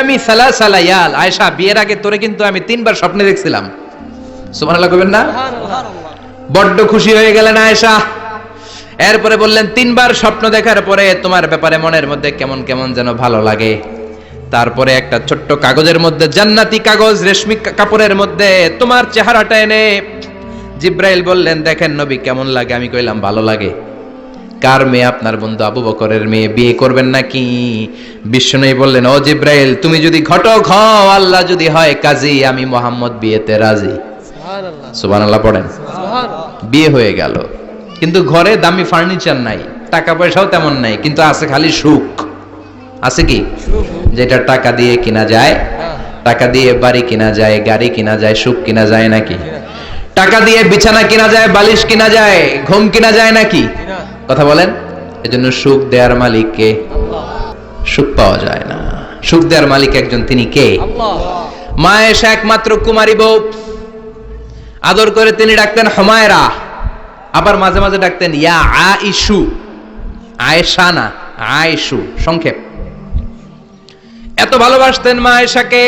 আমি সালাসা লায়াল, আয়েশা বিয়ের আগে তোরে কিন্তু আমি 3 বার স্বপ্নে দেখছিলাম। সুবহানাল্লাহ কইবেন না? বড্ড খুশি হয়ে গেলেন আয়েশা। এরপরে বললেন 3 বার স্বপ্ন দেখার পরে তোমার ব্যাপারে মনের মধ্যে কেমন কেমন যেন ভালো লাগে। তারপরে একটা ছোট্ট কাগজের মধ্যে, জান্নাতি কাগজ, রেশমি কাপড়ের মধ্যে তোমার চেহারাটা এনে জিব্রাইল বললেন, দেখেন নবী কেমন লাগে? আমি কইলাম ভালো লাগে। কার মেয়ে? আপনার বন্ধু আবু বকরের মেয়ে, বিয়ে করবেন নাকি? বিশ্বনবী বললেন, ও জিব্রাইল, তুমি যদি ঘটক হও, আল্লাহ যদি হয় কাজী, আমি মুহাম্মদ বিয়েতে রাজি। সুবহানাল্লাহ, সুবহানাল্লাহ পড়েন। বিয়ে হয়ে গেল, কিন্তু ঘরে দামি ফার্নিচার নাই, টাকা পয়সাও তেমন নাই, কিন্তু আছে খালি সুখ। আছে কি? যেটা টাকা দিয়ে কিনা যায়, টাকা দিয়ে বাড়ি কিনা যায়, গাড়ি কিনা যায়, সুখ কিনা যায় নাকি? টাকা দিয়ে বিছানা কিনা যায়, বালিশ কিনা যায়, ঘুম কিনা যায় নাকি? কথা বলেন। এজন্য সুখ দেওয়ার মালিক কে? সুখ পাওয়া যায় না। সুখ দেওয়ার মালিক একজন, তিনি কে? মা আয়েশা একমাত্র কুমারী বউ, আদর করে তিনি ডাকতেন হুমায়রা, আবার মাঝে মাঝে ডাকতেন ইয়া আইশু। আয়েশা না, আয়েশু, সংক্ষেপ। এত ভালোবাসতেন মা আয়েশাকে।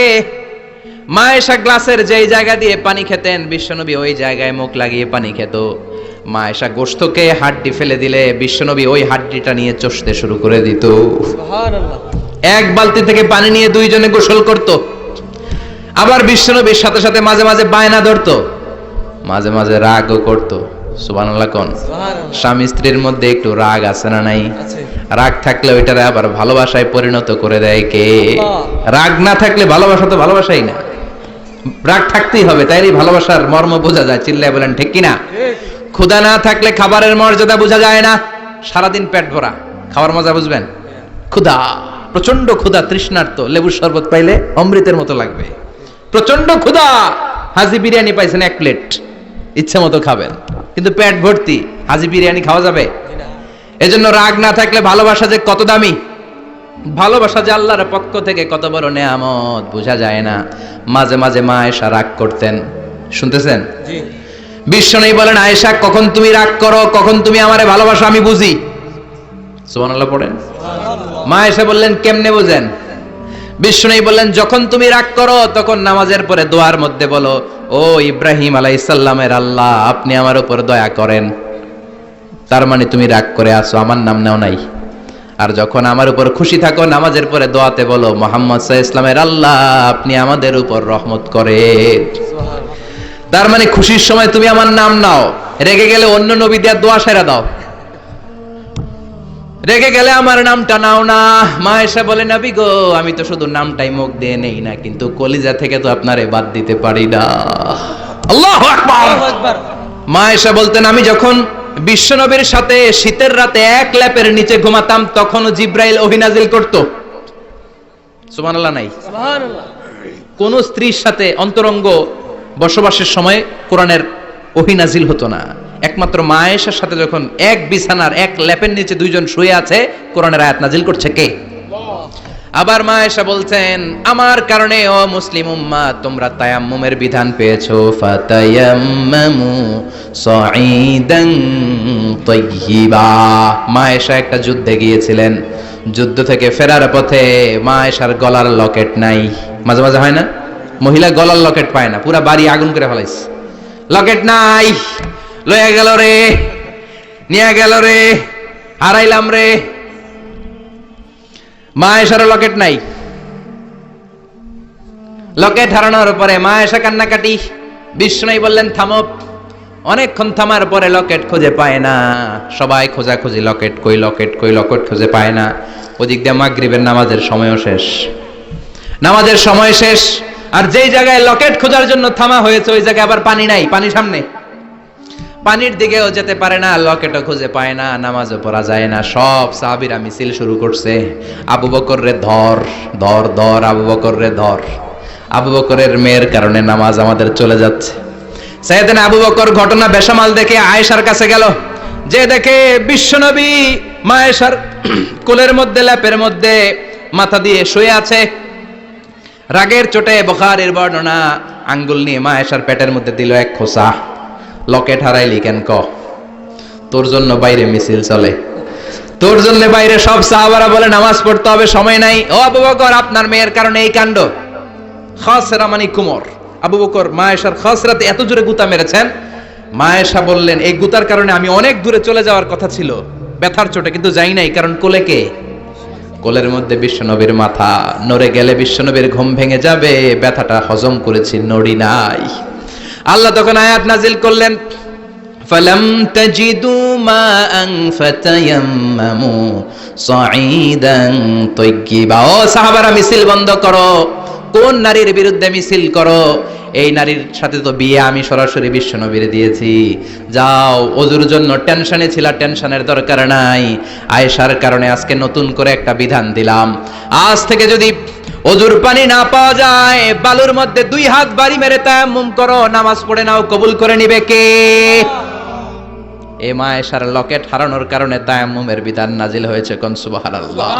মা আয়েশা গ্লাসের যেই জায়গা দিয়ে পানি খেতেন, বিশ্বনবী ওই জায়গায় মুখ লাগিয়ে পানি খেত। মা আয়েশা গোশতকে হাড্ডি ফেলে দিলে বিশ্বনবী ওই হাড্ডিটা নিয়ে চষতে শুরু করে দিত। সুবহানাল্লাহ। এক বালতি থেকে পানি নিয়ে দুইজনে গোসল করত। আবার বিশ্বনবীর সাথে সাথে মাঝে মাঝে বায়না ধরতো, মাঝে মাঝে রাগও করত। সুবহানাল্লাহ কোন? স্বামী স্ত্রীর মধ্যে একটু রাগ আছে না নাই? রাগ থাকলে ওইটারে আবার ভালোবাসায় পরিণত করে দেয় কে? রাগ না থাকলে ভালোবাসা তো ভালোবাসাই না। রাগ থাকতেই হবে, তাইলে ভালোবাসার মর্ম বোঝা যায়। চিল্লায় বলেন ঠিক কিনা? ক্ষুধা না থাকলে খাবারের মর্যাদা বোঝা যায় না। সারাদিন পেট ভরা, খাওয়ার মজা বুঝবেন? ক্ষুধা, প্রচন্ড ক্ষুধা, তৃষ্ণার্ত, লেবুর শরবত পাইলে অমৃতের মতো লাগবে। প্রচন্ড ক্ষুধা, হাজি বিরিয়ানি পাইছেন 1 প্লেট, ইচ্ছে মতো খাবেন, কিন্তু পেট ভর্তি, হাজি বিরিয়ানি খাওয়া যাবে? এজন্য রাগ না থাকলে ভালোবাসা যে কত দামি, ভালোবাসা যে আল্লাহর পক্ষ থেকে কত বড় নেয়ামত বোঝা যায় না। মাঝে মাঝে মা আয়েশা রাগ করতেন, শুনতেছেন? জি। বিশ্বনবী বলেন, আয়েশা কখন তুমি রাগ করো, কখন তুমি আমারে ভালোবাসো আমি বুঝি। সুবহানাল্লাহ পড়েন। মা আয়েশা বললেন, কেমনে বুঝেন? বিশ্বনবী বললেন, যখন তুমি রাগ করো তখন নামাজের পরে দোয়ার মধ্যে বলো, ও ইব্রাহিম আলাইহিস সালামের আল্লাহ, আপনি আমার উপর দয়া করেন। তার মানে তুমি রাগ করে আসো, আমার নাম নাও নাই। আর যখন আমার উপর খুশি থাকো, নামাজের পরে দোয়াতে বলো, মুহাম্মদ সাল্লাল্লাহু আলাইহি ওয়াসাল্লামের আল্লাহ, আপনি আমাদের উপর রহমত করেন। তার মানে খুশির সময় তুমি আমার নাম নাও, রেগে গেলে অন্য নবী দেওয়ার দোয়া সেরা দাও, রেগে গেলে আমার নামটা নাও না। মা আয়েশা বলে, নবী গো, আমি তো শুধু নামটাই মুখ দিয়ে নেই না, কিন্তু কলিজা থেকে তো আপনারে বাদ দিতে পারি না। আল্লাহু আকবার। মা আয়েশা বলতেন, আমি যখন বিশ্বনবীর সাথে শীতের রাতে এক ল্যাপের নিচে ঘুমাতাম, তখনও জিব্রাইল ওহী নাজিল করত। সুবহানাল্লাহ নাই? সুবহানাল্লাহ। কোন স্ত্রীর সাথে অন্তরঙ্গ বসবাসের সময় কোরআনের ওহী নাজিল হতো না। একমাত্র মা আয়েশার সাথে যখন এক বিছানার এক ল্যাপের নিচে দুইজন শুয়ে আছে, কোরআনের আয়াত নাজিল করছে কে? আবার মা আয়েশা বলছেন, আমার কারণে ও মুসলিম উম্মাহ তোমরা তায়াম্মুমের বিধান পেয়েছো। ফাতায়াম্মামু সাঈদান তাইয়্যিবা। মা আয়েশা একটা যুদ্ধে গিয়েছিলেন, যুদ্ধ থেকে ফেরার পথে মা আয়েশার গলার লকেট নাই। মাঝে মাঝে হয় না, মহিলা গলার লকেট পায় না, পুরা বাড়ি আগুন করে ফেলাইছে, লকেট নাই, লয়ে গেল রে, নিয়ে গেল রে, হারাইলাম রে। মা আয়েশার লকেট নাই। লকেট হারানোর পরে মা আয়েশা কান্নাকাটি। বিশ্বনবী বললেন, থামো। অনেকক্ষণ থামার পরে লকেট খুঁজে পায় না, সবাই খোঁজাখুঁজি, লকেট কই, লকেট কই, লকেট খুঁজে পায় না। ওদিক দিয়ে মাগরিবের নামাজের সময়ও শেষ, নামাজের সময় শেষ। আর যেই জায়গায় লকেট খোঁজার জন্য থামা হয়েছে ওই জায়গায় আবার পানি নাই, পানি সামনে, পানির দিকেও যেতে পারে না, লকেটও খুঁজে পায় না, নামাজও পড়া যায় না। সব সাহাবীরা মিছিল শুরু করছে, আবু বকর রে ধর, ধর, ধর, আবু বকর রে ধর। আবু বকরের মেয়ের কারণে নামাজ আমাদের চলে যাচ্ছে। সাইয়েদনা আবু বকর ঘটনা বেসামাল দেখে আয়েশার কাছে গেল, যে দেখে বিশ্বনবী মা আয়েশার কোলের মধ্যে, ল্যাপের মধ্যে মাথা দিয়ে শুয়ে আছে। রাগের চোটে বুখারীর বর্ণনা, আঙ্গুল নিয়ে মা আয়েশার পেটের মধ্যে দিল এক খোঁচা। লকেট হারাইলি কেন ক? তোর জন্য বাইরে মিছিল চলে, তোর জন্য বাইরে সব সাহাবারা বলে নামাজ পড়তে হবে, সময় নাই। ও আবু বকর, আপনার মেয়ের কারণে এই কাণ্ড। খাসরা মানে কুমর। আবু বকর মা আয়েশার খাসরাতে এত জোরে গুতা মেরেছেন, মা আয়েশা বললেন এই গুতার কারণে আমি অনেক দূরে চলে যাওয়ার কথা ছিল ব্যথার চোটে, কিন্তু যাই নাই, কারণ কোলে কে? কোলের মধ্যে বিশ্বনবীর মাথা, নড়ে গেলে বিশ্বনবীর ঘুম ভেঙে যাবে, ব্যথাটা হজম করেছি, নড়ি নাই। আল্লাহ তখন আয়াত নাজিল করলেন, ফালাম তাজিদু মাআন ফাতায়াম্মামু সাঈদান তাইয়্যিবা। ও সাহাবারা, মিছিল বন্ধ করো। কোন নারীর বিরুদ্ধে মিছিল করো? এই নারীর সাথে তো বিয়ে আমি সরাসরি বিশ্বনবীর দিয়েছি। যাও, ওযুর জন্য টেনশনে ছিলা, টেনশনের দরকার নাই। আয়েশার কারণে আজকে নতুন করে একটা বিধান দিলাম, আজ থেকে যদি ওযুর পানি না পাওয়া যায়, বালুর মধ্যে 2 হাত বাড়ি মেরে তায়াম্মুম করো, নামাজ পড়ে নাও, কবুল করে নিবে কে? এই মা আয়েশার লকেট হারানোর কারণে তায়াম্মুমের বিধান নাজিল হয়েছে। কোন সুবহানাল্লাহ।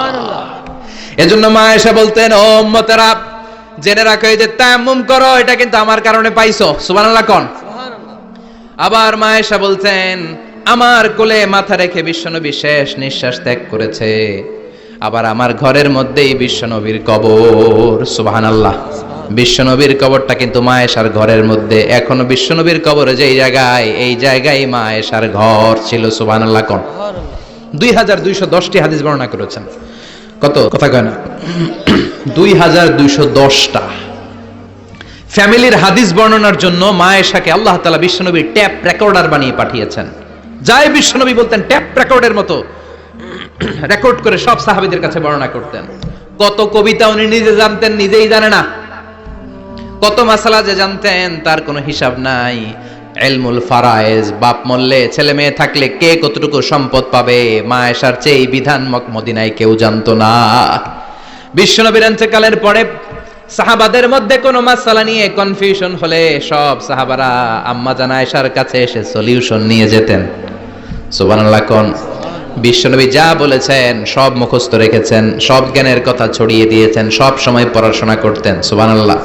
এজন্য মা আয়েশা বলতেন, ও উম্মতেরা জেনে রাখো, এই যে তায়াম্মুম করো, এটা কিন্তু আমার কারণে পাইছো। সুবহানাল্লাহ কোন। আবার মা আয়েশা বলতেন, আমার কোলে মাথা রেখে বিশ্বনবী শেষ নিঃশ্বাস ত্যাগ করেছে, আবার আমার ঘরের মধ্যেই বিশ্বনবীর কবর। সুবহানাল্লাহ। বিশ্বনবীর কবরটা কিন্তু মা আয়েশার ঘরের মধ্যে। এখনো বিশ্বনবীর কবর যেই জায়গায়, এই জায়গায় মা আয়েশার ঘর ছিল। সুবহানাল্লাহ কোন। 2210টি হাদিস বর্ণনা করেছেন। কত কথা কয় না? 2210টা ফ্যামিলির হাদিস বর্ণনার জন্য মা আয়েশাকে আল্লাহ তাআলা বিশ্বনবীর ট্যাপ রেকর্ডার বানিয়ে পাঠিয়েছেন। যাই বিশ্বনবী বলতেন, ট্যাপ রেকর্ডের মতো রেকর্ড করে সব সাহাবীদের কাছে বর্ণনা করতেন। কত কবিতা উনি নিজে জানতেন, নিজেই জানে না। কত মাসালা যে জানতেন তার কোনো হিসাব নাই। ইলমুল ফারায়েজ, বাপ মরলে ছেলে মেয়ে থাকলে কে কতটুকু সম্পদ পাবে, মা আয়েশার চেয়ে বিধান মদিনায় কেউ জানতো না। বিশ্বনবীর ইন্তেকালের পরে সাহাবাদের মধ্যে কোনো মাসালা নিয়ে কনফিউশন হলে সব সাহাবারা আম্মা জান আয়েশার কাছে এসে সলিউশন নিয়ে যেতেন। সুবহানাল্লাহ কোন। বিশ্বনবী যা বলেছেন সব মুখস্থ রেখেছেন, সব জ্ঞানের কথা ছড়িয়ে দিয়েছেন, সব সময় পড়াশোনা করতেন। সুবহানাল্লাহ।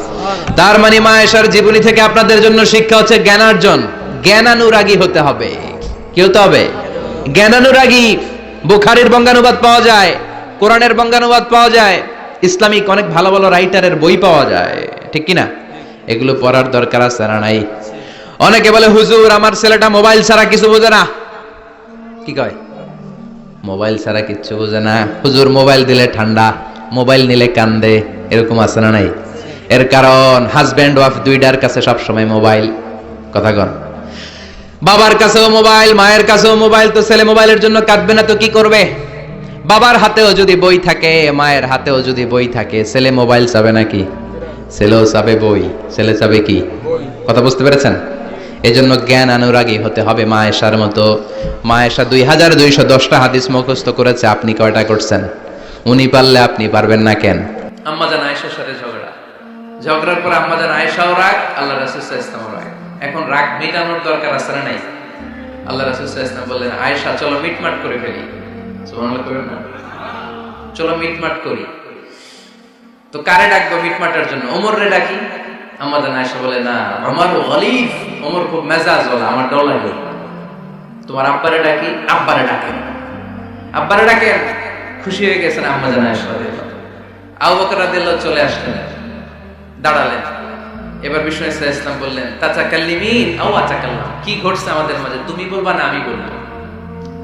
তার মানে মা আয়েশার জীবনী থেকে আপনাদের জন্য শিক্ষা হচ্ছে জ্ঞানার্জন, জ্ঞানানুরাগী হতে হবে। কি হতে হবে? জ্ঞানানুরাগী। বুখারীর বঙ্গানুবাদ পাওয়া যায়, কোরআনের বঙ্গানুবাদ পাওয়া যায়, ইসলামিক অনেক ভালো ভালো রাইটারের বই পাওয়া যায়, ঠিক কি না? এগুলো পড়ার দরকার আছে না নাই? অনেকে বলে, হুজুর আমার ছেলেটা মোবাইল ছাড়া কিছু বোঝে না। কি কয়? মোবাইল ছাড়া কিচ্ছু বোঝে না। হুজুর মোবাইল দিলে ঠান্ডা, মোবাইল নিলে কান্দে, এরকম আছে না নাই? এর কারণ হাজব্যান্ড ওয়াইফ দুইটার কাছে সব সময় মোবাইল। কথা কন। বাবার কাছেও মোবাইল, মায়ের কাছেও মোবাইল, তো ছেলে মোবাইলের জন্য কাঁদবে না তো কি করবে? বাবার হাতেও যদি বই থাকে, মায়ের হাতেও যদি বই থাকে, ছেলে মোবাইল চাবে নাকি? ছেলেও চাবে বই, ছেলে চাবে কি? কথা বুঝতে পেরেছেন? এজন্য জ্ঞান অনুরাগী হতে হবে মা আয়েশার মতো। মা আয়েশা 2210টা হাদিস মুখস্থ করেছে, আপনি কয়টা করছেন? উনি পারলে আপনি পারবেন না কেন? আম্মা জান আয়েশার সাথে ঝগড়া, ঝগড়ার পর আম্মা জান আয়েশাও রাগ, আল্লাহ রাসূল সাল্লাল্লাহু আলাইহি ওয়াসাল্লাম রাগ। এখন রাগ মেটানোর দরকার আছে না নাই? আল্লাহ রাসূল সাল্লাল্লাহু আলাইহি ওয়াসাল্লাম বললেন, আয়েশা চলো মিটমাট করে ফেলি। সুবহানাল্লাহ করেন না? চলো মিটমাট করি। তো কারে ডাকবো মিটমাটের জন্য? ওমর রে ডাকি। আম্মা জান আয়েশা বলে, না, ওমর গলিফ, ওমর খুব মেজাজ ওয়ালা, আমার ডর লাগে। তোমার আব্বারে ডাকি। আব্বারে ডাকেন। আব্বারে ডাকেন। খুশি হয়ে গেছেন আম্মা জান আয়েশা রাদিয়াল্লাহু আনহা। আবু বকর রাদিয়াল্লাহু চলে আসলেন, দাঁড়ালেন। এবার বিষ্ণু ইসা ইসলাম বললেন, তাতাকাল্লিমিন আও আতাকাল্লাম, কি ঘটছে আমাদের মাঝে, তুমি বলবা না আমি বলবো?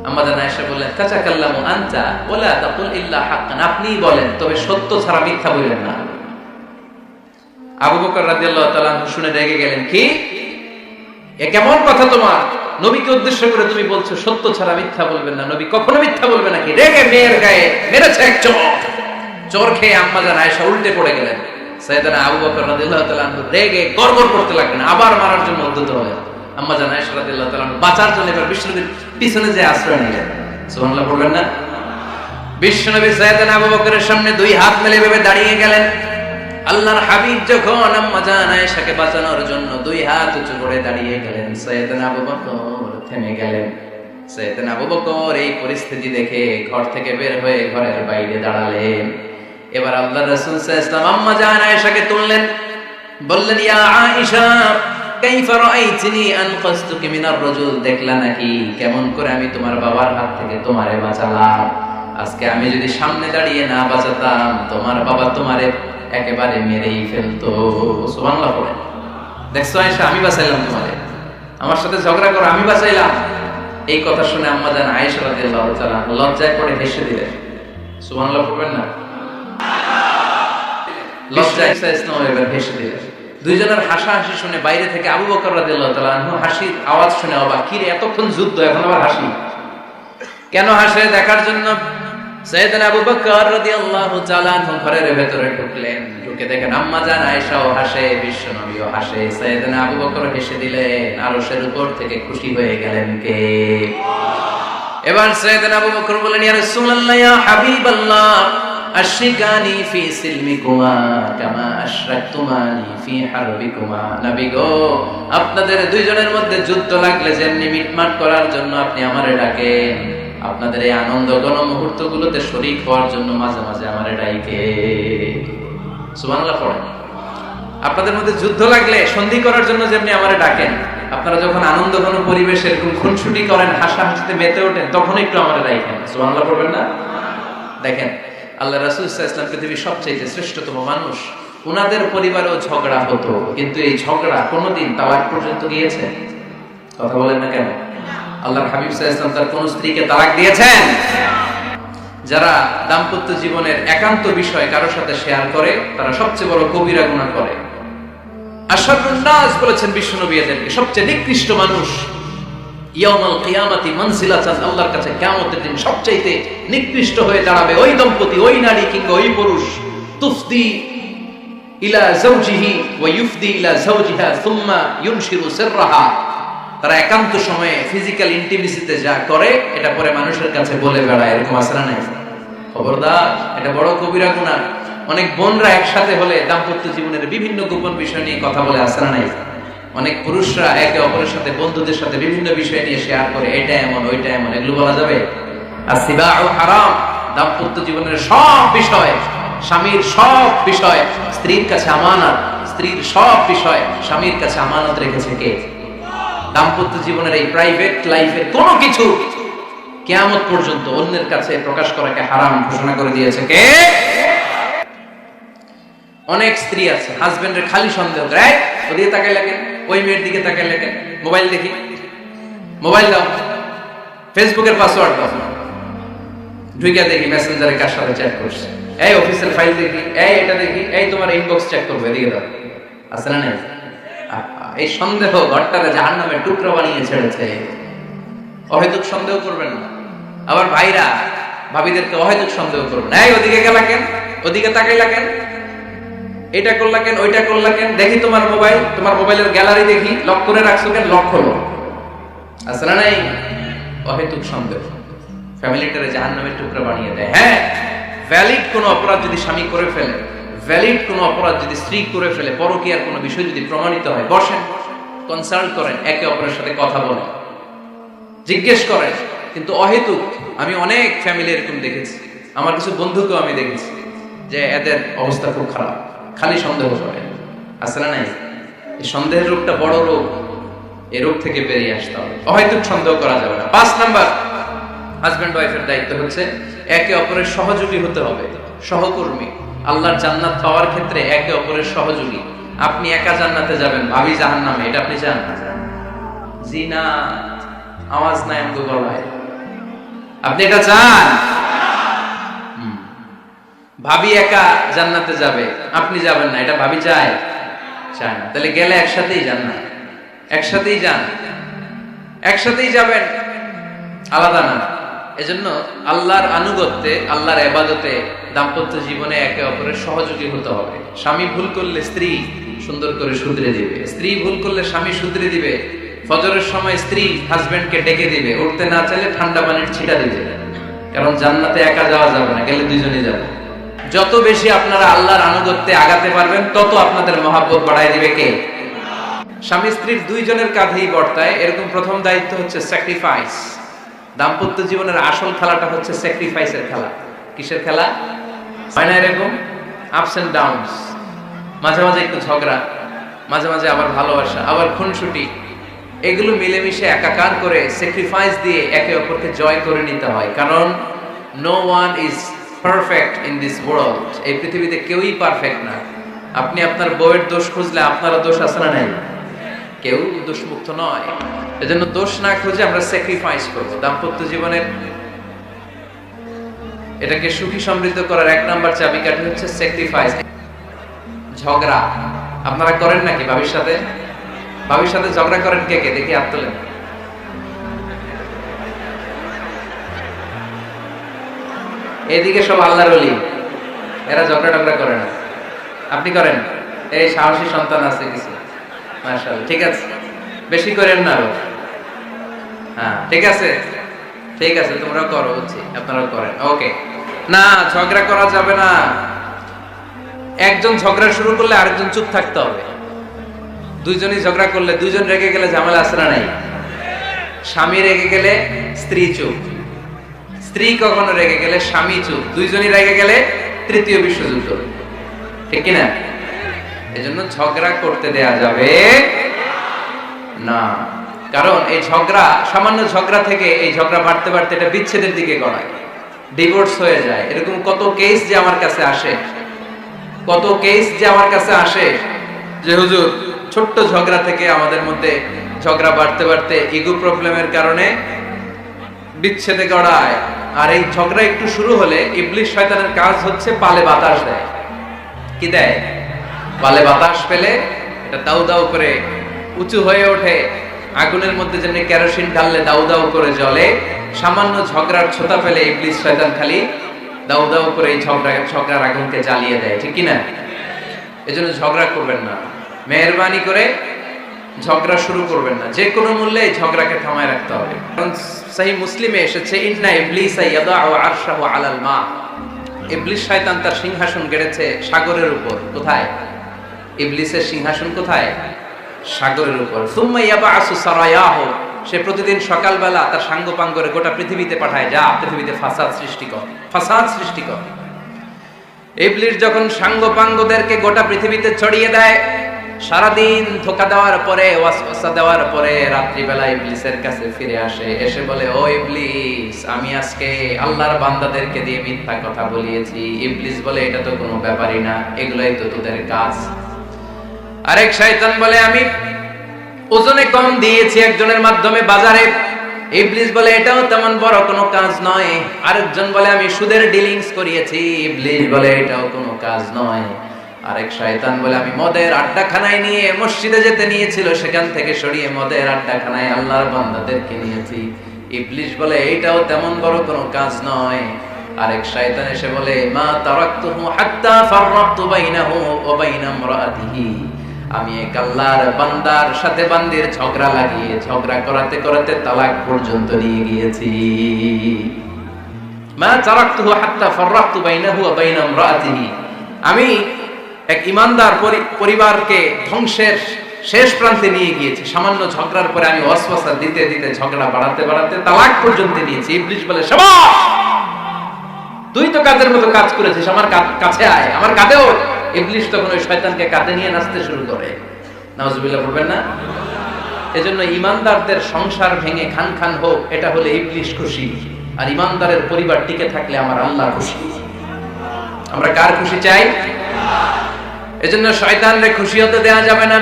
আম্মা জান আয়েশা বললেন, তাতাকাল্লামু আনতা ওয়ালা তাকুল ইল্লা হাক্কান, আপনিই বলেন তবে সত্য ছাড়া মিথ্যা বলবেন না। আবু বকর রাদিয়াল্লাহু তাআলা আনহু শুনে রেগে গেলেন, কি এ কেমন কথা তোমার? নবীকে উদ্দেশ্য করে তুমি বলছো সত্য ছাড়া মিথ্যা বলবেন না, নবী কখনো মিথ্যা বলবে নাকি? রেগে মেয়ের গায়ে মেরেছে এক চড়। চোর খেয়ে আম্মা জান আয়েশা উল্টে পড়ে গেলেন। সাইয়েদনা আবু বকর রাদিয়াল্লাহু তাআলা আনহু রেগে গড়গড় করতে লাগলেন, আবার মারার জন্য উদ্যত হলেন। আম্মা জান আয়েশা রাদিয়াল্লাহু তাআলা আনহু বাঁচার জন্য এবার বিশ্বনবীর পিছনে যে আশ্রয় নিলেন। সুবহানাল্লাহ বললেন না? বিশ্বনবী সাইয়েদনা আবু বকরের সামনে 2 হাত মেলে ভেবে দাঁড়িয়ে গেলেন। আল্লাহর হাবিব যখন আম্মা জান আয়েশাকে বাঁচানোর জন্য 2 হাত উঁচু করে দাঁড়িয়ে গেলেন, সাইয়েদনা আবু বকর থেমে গেলেন। সাইয়েদনা আবু বকর এই পরিস্থিতি দেখে ঘর থেকে বের হয়ে ঘরের বাইরে দাঁড়ালেন। এবার আল্লাহর রাসূল সাল্লাল্লাহু আলাইহি ওয়াসাল্লাম আম্মা জান আয়েশাকে তুললেন, বললেন, ইয়া আয়েশা কাইফা রাআইতনি আনকাসতুকি মিনার রাজুল, দেখলা নাকি কেমন করে আমি তোমার বাবার হাত থেকে তোমারে বাঁচালাম। আজকে আমি যদি সামনে দাঁড়িয়ে না বাঁচাতাম, তোমার বাবা তোমারে একেবারে মেরেই ফেলতো। সুবহানাল্লাহ পড়ে। দেখছো আয়েশা, আমি বাঁচাইলাম তোমারে, আমার সাথে ঝগড়া করো, আমি বাঁচাইলাম। এই কথা শুনে আম্মা জান আয়েশা রাদিয়াল্লাহু তাআলা লজ্জায় পড়ে হেসে দিলেন। সুবহানাল্লাহ পড়বেন না? লজ্জায় এবার হেসে দিলেন। দুইজনের হাসাহাসি শুনে বাইরে থেকে আবু বকর রাদিয়াল্লাহু তাআলা আনহু হাসির আওয়াজ শুনে অবাক, কি রে এতক্ষণ যুদ্ধ এখন আবার হাসি কেন? হাসে দেখার জন্য সাইয়েদনা আবু বকর রাদিয়াল্লাহু তাআলা আনহু ঘরের ভেতরে ঢুকলেন। ঢুকে দেখেন আম্মা জান আয়েশাও হাসে, বিশ্ব নবীও হাসে, সাইয়েদনা আবু বকর হেসে দিলেন। আরশের উপর থেকে খুশি হয়ে গেলেন কে? এবার সাইয়েদনা আবু বকর বলেন, ইয়া রাসূলুল্লাহ, ইয়া হাবিবাল্লাহ, আশরিকানি ফি সিলমিকুমা কামা আশরাকতুমানি ফি হারবিকুমা। নবী গো, আপনাদের দুইজনের মধ্যে যুদ্ধ লাগলে যেমনি মিটমাট করার জন্য আপনি আমারে ডাকেন, আপনাদের এই আনন্দ ঘন মুহূর্তগুলোতে শরীক হওয়ার জন্য মাঝে মাঝে আমারে ডাকে। সুবহানাল্লাহ পড়েন। আপনাদের মধ্যে যুদ্ধ লাগলে সন্ধি করার জন্য যেমনি আমারে ডাকেন, আপনারা যখন আনন্দ ঘন পরিবেশে এরকম খুনসুটি করেন, হাসাহাসিতে মেতে ওঠেন, তখন একটু আমারে ডাকেন। সুবহানাল্লাহ পড়বেন না? দেখেন আল্লাহ রাসূল সাল্লাল্লাহু আলাইহি ওয়াসাল্লাম পৃথিবীর সবচেয়ে শ্রেষ্ঠতম মানুষ। উনাদের পরিবারেও ঝগড়া হতো, কিন্তু এই ঝগড়া কোনোদিন তালাক পর্যন্ত গিয়েছে? কথা বলেন না কেন? আল্লাহর হাবিব সাল্লাল্লাহু আলাইহি ওয়াসাল্লাম তার কোন স্ত্রীকে তালাক দিয়েছেন? যারা দাম্পত্য জীবনের একান্ত বিষয় কারোর সাথে শেয়ার করে, তারা সবচেয়ে বড় কবিরা গুনাহ করে। আশরাফুন নাস বলেছেন বিশ্বনবী এদেরকে, সবচেয়ে নিকৃষ্ট মানুষ। ইয়াউমাল কিয়ামাতি মানজিলাতান, আল্লাহর কাছে কিয়ামতের দিন সবচেয়ে নিকৃষ্ট হয়ে দাঁড়াবে ওই দম্পতি, ওই নারী কিংবা ওই পুরুষ। তুফদি ইলা যাওজিহি ওয়া ইউফদি ইলা যাওজিহা সুম্মা ইউনশিরু সিররাহা। তারা একান্ত সময়ে ফিজিক্যাল ইন্টিমেসিতে যা করে, এটা পরে মানুষের কাছে বলে বেড়ায়। এরকম আছে না নাই? খবরদার, এটা বড় কবিরা গুনাহ। অনেক বোনরা একসাথে হলে দাম্পত্য জীবনের বিভিন্ন গোপন বিষয় নিয়ে কথা বলে, আছে না নাই? অনেক পুরুষরা একে অপরের সাথে, বন্ধুদের সাথে বিভিন্ন বিষয় নিয়ে শেয়ার করে, এটা এমন ওইটা এমন, এগুলো বলা যাবে? আর সিবাউ হারাম। দাম্পত্য জীবনের সব বিষয়, স্বামীর সব বিষয় স্ত্রীর কাছে আমানত, স্ত্রীর সব বিষয় স্বামীর কাছে আমানত রেখেছে কে? দাম্পত্য জীবনের এই প্রাইভেট লাইফের কোনো কিছু কিয়ামত পর্যন্ত অন্যের কাছে প্রকাশ করাকে হারাম ঘোষণা করে দিয়েছে কে? অনেক স্ত্রী আছে হাজবেন্ডের খালি সন্দেহ করে, ওদিকে তাকাই লাগে, ওই মেয়ের দিকে তাকাই লাগে, মোবাইল দেখি, মোবাইল দাও, ফেসবুকের পাসওয়ার্ড দাও, ঢুইকা দেখি মেসেঞ্জারে কার সাথে চ্যাট করছে, এই অফিসের ফাইল দেখি, এই এটা দেখি, এই তোমার ইনবক্স চেক করবে, এদিকে দাও। আছে না নাই? এই সন্দেহ ঘরটারে জাহান্নামের টুকরা বানিয়ে ছেড়েছে। অহেতুক সন্দেহ করবেন না। আবার ভাইরা ভাবিদেরকে অহেতুক সন্দেহ করবেন, এই ওদিকে গেলা কেন, ওদিকে তাকাইলা কেন, এটা করলা কেন, ওইটা করলা কেন, দেখি তোমার মোবাইল, তোমার মোবাইলের গ্যালারি দেখি, লক করে রাখছো কেন, লক হলো। আছে না নাই? অহেতুক সন্দেহ ফ্যামিলিটারে জাহান্নামের টুকরা বানিয়ে দেয়। হ্যাঁ, ভ্যালিড কোনো অপরাধ যদি স্বামী করে ফেলে, ভ্যালিড কোনো অপরাধ যদি স্ত্রী করে ফেলে, পরকীয়ার কোনো বিষয় যদি প্রমাণিত হয়, বসেন, কনসাল্ট করেন, একে অপরের সাথে কথা বলেন, জিজ্ঞেস করেন। কিন্তু অহেতুক, আমি অনেক ফ্যামিলি এরকম দেখেছি, আমার কিছু বন্ধুকেও আমি দেখেছি যে এদের অবস্থা খুব খারাপ, খালি সন্দেহ করে। আছে না নাই? এই সন্দেহের রোগটা বড় রোগ, এই রোগ থেকে বেরিয়ে আসতে হবে। অহেতুক সন্দেহ করা যাবে না। 5 নাম্বার, হাজবেন্ড ওয়াইফের দায়িত্ব হচ্ছে একে অপরের সহযোগী হতে হবে, সহকর্মী। আল্লাহর জান্নাত পাওয়ার ক্ষেত্রে একে অপরের সহযোগী। আপনি একা জান্নাতে যাবেন, ভাবি জাহান্নামে, এটা আপনি চান? জি না, আওয়াজ নাই আমগো গলায়। আপনি এটা চান? ভাবি একা জান্নাতে যাবে, আপনি যাবেন না, এটা ভাবি চায়? চায় না। তাহলে গেলে একসাথেই যান না, একসাথেই যান, একসাথেই যাবেন, আলাদা না। এজন্য আল্লাহর আনুগত্যে, আল্লাহর ইবাদতে, দাম্পত্য জীবনে একে অপরের সহযোগী হতে হবে। স্বামী ভুল করলে স্ত্রী সুন্দর করে শুধরে দিবে, স্ত্রী ভুল করলে স্বামী শুধরে দিবে। ফজরের সময় স্ত্রী হাজবেন্ডকে ডেকে দিবে, উঠতে না চাইলে ঠান্ডা পানির ছিটা দিবে। কারণ জান্নাতে একা যাওয়া যাবে না, গেলে দুইজনে যাবে। যত বেশি আপনারা আল্লাহর আনুগত্যে আগাতে পারবেন, তত আপনাদের মহাব্বত বাড়ায় দিবে কে? স্বামী স্ত্রীর দুইজনের কাঁধেই বর্তায়। এরকম প্রথম দায়িত্ব হচ্ছে স্যাক্রিফাইস। দাম্পত্য জীবনের আসল খেলাটা হচ্ছে স্যাক্রিফাইসের খেলা। কিসের খেলা? হয় না এরকম আপস এন্ড ডাউনস, মাঝে মাঝে একটু ঝগড়া, মাঝে মাঝে আবার ভালোবাসা, আবার খুনসুটি, এগুলো মিলেমিশে একাকার করে স্যাক্রিফাইস দিয়ে একে অপরকে জয় করে নিতে হয়। কারণ no one is perfect in this world. এই পৃথিবীতে কেউই পারফেক্ট না। আপনি আপনার বউয়ের দোষ খুঁজলে আপনারও দোষ আছে না নাই? কেউ দোষমুক্ত নয়। এজন্য দোষ না খুঁজে আমরা স্যাক্রিফাইস করব। দাম্পত্য জীবনের এটাকে সুখী সমৃদ্ধ করার এক নাম্বার চাবিকাঠি হচ্ছে স্যাক্রিফাইস। ঝগড়া আপনারা করেন নাকি ভাবির সাথে? ভাবির সাথে ঝগড়া করেন কে কে? দেখি হাত তোলেন। এদিকে সব আল্লাহর ওলি, এরা ঝগড়া টগড়া করে না। আপনি করেন? এই সাহসী সন্তান আছে কিছু, মাশাআল্লাহ। ঠিক আছে, বেশি করেন না। হ্যাঁ ঠিক আছে, ঠিক আছে, তোমরাও করো, বুঝছি, আপনারাও করেন। ওকে, না ঝগড়া করা যাবে না। একজন ঝগড়া শুরু করলে আরেকজন চুপ থাকতে হবে। দুইজনই ঝগড়া করলে, দুইজন রেগে গেলে ঝামেলা আছে না নাই? স্বামী রেগে গেলে স্ত্রী চুপ, স্ত্রী কখনো রেগে গেলে স্বামী চুপ, দুইজনই রেগে গেলে তৃতীয় বিশ্বযুদ্ধ। ঠিক কিনা? এজন্য ঝগড়া করতে দেয়া যাবে না। কারণ এই ঝগড়া, সামান্য ঝগড়া থেকে এই ঝগড়া বাড়তে বাড়তে এটা বিচ্ছেদের দিকে গড়ায়, ডিভোর্স হয়ে যায়। এরকম কত কেস যে আমার কাছে আসে, কত কেস যে আমার কাছে আসে যে হুজুর ছোট্ট ঝগড়া থেকে আমাদের মধ্যে ঝগড়া বাড়তে বাড়তে ইগো প্রবলেমের কারণে বিচ্ছেদে গড়ায়। আর এই ঝগড়া একটু শুরু হলে ইবলিশ শয়তানের কাজ হচ্ছে পালে বাতাস দেয়। কি দেয়? পালে বাতাস পেলে এটা দাউ দাউ করে উঁচু হয়ে ওঠে। আগুনের মধ্যে যেমনি কেরোসিন ঢাললে দাউ দাউ করে জ্বলে, সামান্য ঝগড়ার ছোতা ফেলে ইবলিশ শয়তান খালি দাউ দাউ করে এই ঝগড়ার আগুনকে জ্বালিয়ে দেয়। ঠিক কি না? এজন্য ঝগড়া করবেন না, মেহেরবানি করে ঝগড়া শুরু করবেন না। যে কোনো মূল্যে এই ঝগড়াকে থামায় রাখতে হবে। কারণ সহিহ মুসলিমে এসেছে, ইন্না ইবলিসা ইয়াদাউ আরশাহু আলাল মা। ইবলিশ শয়তান তার সিংহাসন গেড়েছে সাগরের উপর। কোথায়? ইবলিসের সিংহাসন কোথায়? সাগরের উপর। সুম্মা ইয়াবআসু সারায়াহু, সে প্রতিদিন সকালবেলা তার সাঙ্গপাঙ্গরে গোটা পৃথিবীতে পাঠায়, যা পৃথিবীতে ফাসাদ সৃষ্টি কর, ফাসাদ সৃষ্টি কর। ইবলিস যখন সাঙ্গপাঙ্গদেরকে গোটা পৃথিবীতে ছড়িয়ে দেয়, সারাদিন ধোঁকা দেওয়ার পরে, ওয়াসওয়াসা দেওয়ার পরে রাত্রিবেলা ইবলিসের কাছে ফিরে আসে, এসে বলে, ও ইবলিস, আমি আজকে আল্লাহর বান্দাদেরকে দিয়ে মিথ্যা কথা বলিয়েছি। ইবলিস বলে, এটা তো কোনো ব্যাপারই না, এগুলাই তো তোদের কাজ। আরেক শয়তান বলে, আমি ওজনে কম দিয়েছি একজনের মাধ্যমে বাজারে। ইবলিস বলে, এটাও তেমন বড় কোনো কাজ নয়। আরেকজন বলে, আমি সুদের ডিলিংস করিয়েছি। ইবলিস বলে, এটাও কোনো কাজ নয়। আরেক শয়তান বলে, আমি মদের আড্ডাখানায় নিয়ে মসজিদে যেতে নিয়েছিল, সেখান থেকে সরিয়ে মদের আড্ডাখানায় আল্লাহর বান্দাদেরকে নিয়েছি। ইবলিস বলে, এটাও তেমন বড় কোনো কাজ নয়। আরেক শয়তান এসে বলে, মা তারাকতুহু হাত্তা ফাররাকতু বাইনাহু ওয়া বাইনা ইমরাআতিহি, আমি এক আল্লাহর বান্দার সাথে বান্দির ঝগড়া লাগিয়ে ঝগড়া করাতে করাতে তালাক পর্যন্ত নিয়ে গিয়েছি। মা তারাকতুহু হাত্তা ফাররাকতু বাইনাহু ওয়া বাইনা ইমরাআতিহি, আমি এক ঈমানদার পরিবারকে ধ্বংসের শেষ প্রান্তে নিয়ে গিয়েছি। সামান্য ঝগড়ার পরে আমি ওয়াসওয়াসা দিতে দিতে ঝগড়া বাড়াতে বাড়াতে তালাক পর্যন্ত নিয়েছি। ইবলিস বলে, শাবাশ, তুই তো কাজের মতো কাজ করেছিস, আমার কাছে আয়, আমার কাঁধে ওঠ। ইবলিস তখন ওই শয়তানকে কাঁধে নিয়ে নাচতে শুরু করে। নাউজুবিল্লাহ বলবেন না? এজন্য ঈমানদারদের সংসার ভেঙে খান খান হোক, এটা হলে ইবলিস খুশি। আর ঈমানদারের পরিবার টিকে থাকলে আমার আল্লাহ খুশি। আমরা কার খুশি চাই? এজন্য শয়তানরে খুশি হতে দেওয়া যাবে না।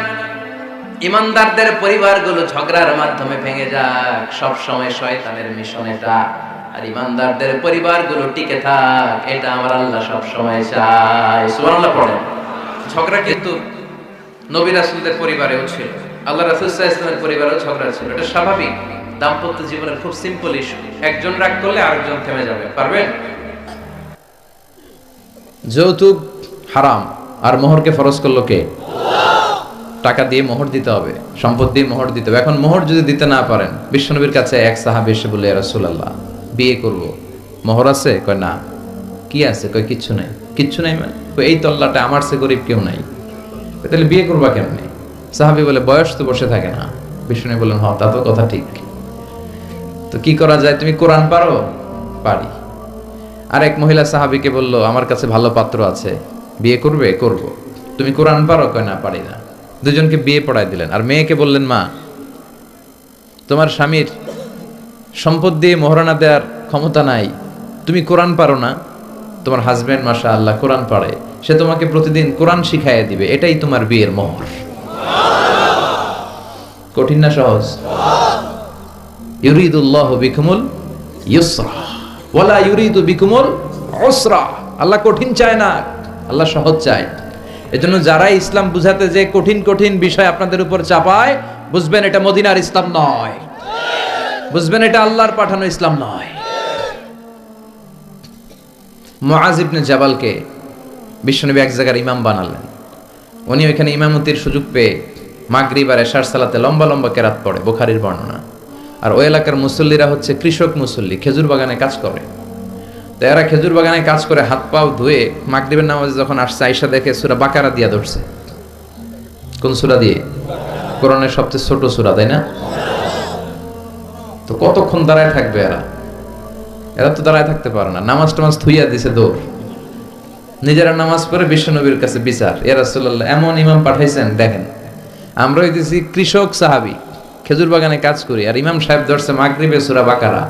ঈমানদারদের পরিবারগুলো ঝগড়ার মাধ্যমে ভেঙে যাক, সব সময় শয়তানের মিশন এটা। আর ঈমানদারদের পরিবারগুলো টিকে থাক, এটা আমার আল্লাহ সব সময় চায়। সুবহানাল্লাহ পড়েন। ঝগড়া কিন্তু নবী রাসূলদের পরিবারেও ছিল, আল্লাহ রাসূল সাল্লাল্লাহু আলাইহি ওয়াসাল্লামের পরিবারেও ঝগড়া ছিল। এটা স্বাভাবিক, দাম্পত্য জীবনের খুব সিম্পল ইস্যু। একজন রাগ করলে আরেকজন থেমে যাবে। পারবেন? যৌতুক হারাম, আর মোহরকে ফরজ করলো কে? টাকা দিয়ে মোহর দিতে হবে, সম্পদ দিয়ে মোহর দিতে হবে। এখন মোহর যদি দিতে না পারেন, বিশ্বনবীর কাছে এক সাহাবী এসে বলে, ইয়া রাসূলুল্লাহ, বিয়ে করব, মোহর আছে? কয় না। কি আছে? কয় কিচ্ছু নাই। কিচ্ছু নাই মানে? এই তল্লাটা আমার চেয়ে গরিব কেউ নাই, তাহলে বিয়ে করবা কেমনে? সাহাবী বলে, বয়স তো বসে থাকে না। বিশ্বনবী বললেন, হ্যাঁ তা তো কথা ঠিক, তো কি করা যায়? তুমি কোরআন পারো? পারি। আরেক মহিলা সাহাবীকে বলল, আমার কাছে ভালো পাত্র আছে, বিয়ে করবে? করব। তুমি কোরআন পারো? কয় না, পারি না। দুজনকে বিয়ে পড়ায় দিলেন। আর মেয়েকে বললেন, মা তোমার স্বামীর সম্পদ দিয়ে মোহরানা দেওয়ার ক্ষমতা নাই, তুমি কোরআন পারো না, তোমার হাজবেন্ড মাশাআল্লাহ কোরআন পড়ে, সে তোমাকে প্রতিদিন কোরআন শিখাইয়া দিবে, এটাই তোমার বিয়ের মোহর। কঠিন না সহজ? ইউরিদুল্লাহু বিকুমুল ইউসরা ওয়ালা ইউরিদু বিকুমুল উসরা। আল্লাহ কঠিন চায় না, আল্লাহ সহজ চায়। এজন্য যারা ইসলাম বুঝাতে যে কঠিন কঠিন বিষয় আপনাদের উপর চাপায়, বুঝবেন এটা মদিনার ইসলাম নয়, বুঝবেন এটা আল্লাহর পাঠানো ইসলাম নয়। মুআজ ইবনে জাবালকে বিশ্বনবী এক জায়গার ইমাম বানালেন। উনি ওইখানে ইমামতির সুযোগ পেয়ে মাগরিব আর এশার সালাতে লম্বা লম্বা কেরাত পড়ে, বুখারীর বর্ণনা। আর ওই এলাকার মুসল্লিরা হচ্ছে কৃষক মুসল্লি, খেজুর বাগানে কাজ করে। তো এরা খেজুর বাগানে কাজ করে হাত পাও ধুয়ে মাগরিবের নামাজে যখন আসছে, আয়েশা দেখে সূরা বাকারা দিয়া ধরছে। কোন সূরা দিয়ে? কোরআনের সবচেয়ে ছোট সূরা, তাই না? তো কতক্ষণ দাঁড়ায় থাকবে এরা? এরা তো দাঁড়ায় থাকতে পারে না। নামাজ টামাজ থুইয়া দিছে দৌড়। নিজেরা নামাজ পড়ে বিশ্বনবীর কাছে বিচার, ইয়া রাসূলুল্লাহ এমন ইমাম পাঠাইছেন, দেখেন আমরা হইতেছি কৃষক সাহাবী, খেজুর বাগানে কাজ করি, আর ইমাম সাহেব ধরছে মাগরিবে সূরা বাকারা,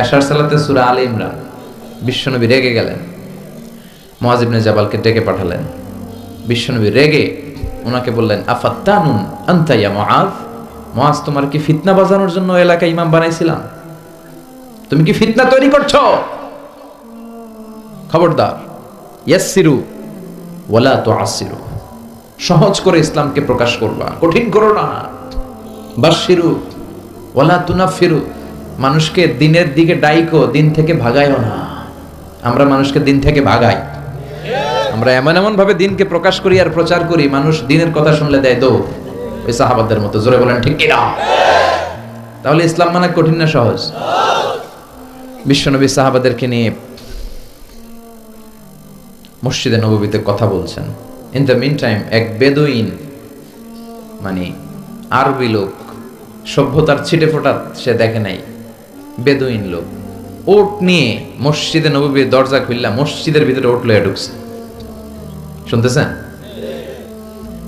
এশার সালাতে সূরা আলে ইমরান। বিশ্বনবী রেগে গেলেন, মুআজ ইবনে জাবালকে ডেকে পাঠালেন। বিশ্বনবী রেগে ওনাকে বললেন, আফাত্তানুন আনতা ইয়া মুআজ, মুআজ তোমার কি ফিতনা বাজানোর জন্য এলাকায় ইমাম বানাইছিলাম? তুমি কি ফিতনা তৈরি করছো? খবরদার, ইয়াসসিরু ওয়ালা তুআসসিরু, সহজ করে ইসলামকে প্রকাশ করবা, কঠিন করো না। বাশশিরু ওয়ালা তুনাফিরু, মানুষকে দিনের দিকে ডাইকো, দিন থেকে ভাগাইও না। আমরা মানুষকে দিন থেকে ভাগাই, আমরা এমন এমন ভাবে দিনকে প্রকাশ করি আর প্রচার করি, মানুষ দিনের কথা শুনলে দেয় দৌড়, ওই সাহাবাদের মতো। জোরে বলেন ঠিক কিনা? তাহলে ইসলাম মানে কঠিন না সহজ? বিশ্বনবী সাহাবাদেরকে নিয়ে মসজিদে নববীতে কথা বলছেন। ইন দ্য মিন টাইম এক বেদুইন, মানে আরবি লোক, সভ্যতার ছিটে ফোটা সে দেখে নাই, বেদুইন লোক ওট নিয়ে মসজিদে নববীর দরজা খুললা মসজিদের ভিতরে ওট লয়ে ঢুকছে। শুনতেছেন?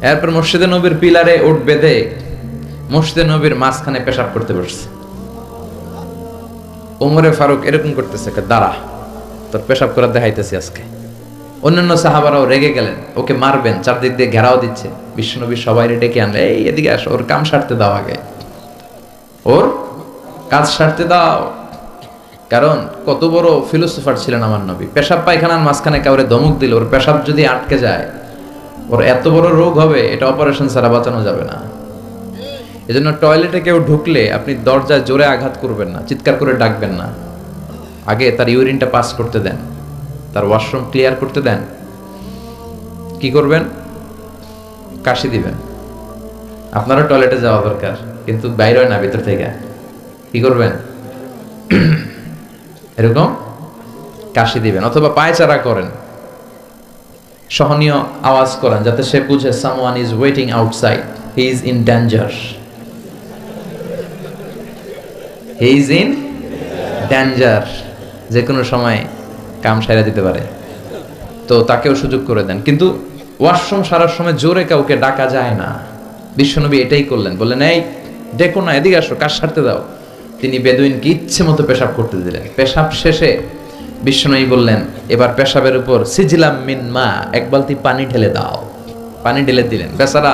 এরপর মসজিদে নবীর পিলারে ওট বেঁধে মসজিদে নবীর মাঝখানে পেশাব করতে বসছে। ওমরে ফারুক এরকম করতেছে, দাঁড়া তোর পেশাব করার দেখাইতেছি আজকে। অন্যান্য সাহাবারাও রেগে গেলেন, ওকে মারবেন, চারদিক দিয়ে ঘেরাও দিচ্ছে। বিশ্বনবী সবাই ডেকে আনলে, এই এদিকে আসো, ওর কাম সারতে দাও, আগে ওর কাজ সারতে দাও। কারণ কত বড় ফিলোসোফার ছিলেন আমার নবী। পেশাব পায়খানার মাঝখানে কাউরে ধমক দিল, ওর পেশাব যদি আটকে যায় ওর এত বড় রোগ হবে, এটা অপারেশন ছাড়া বাঁচানো যাবে না। এজন্য টয়লেটে কেউ ঢুকলে আপনি দরজায় জোরে আঘাত করবেন না, চিৎকার করে ডাকবেন না, আগে তার ইউরিনটা পাস করতে দেন, তার ওয়াশরুম ক্লিয়ার করতে দেন। কি করবেন? কাশি দিবেন। আপনারও টয়লেটে যাওয়া দরকার, কিন্তু বাইরে হয় না, ভিতর থেকে। কি করবেন? এরকম কাশি দিবেন, অথবা পায়চারা করেন, সহনীয় আওয়াজ করেন, যাতে সে বুঝে someone is waiting outside, he is in danger, he is in danger, যে কোনো সময় কাম সাইরা দিতে পারে। তো তাকেও সুযোগ করে দেন, কিন্তু ওয়াশরুম সারার সময় জোরে কাউকে ডাকা যায় না। বিশ্বনবী এটাই করলেন, বললেন এই ডেকো না, এদিকে আসো, কাজ সারতে দাও। তিনি বেদুইনকে ইচ্ছে মতো পেশাব করতে দিলেন। পেশাব শেষে বিশ্বনবী বললেন, এবার পেশাবের উপর সিজলাম মিন মা, এক বালতি পানি ঢেলে দাও। পানি ঢেলে দিলেন। বেচারা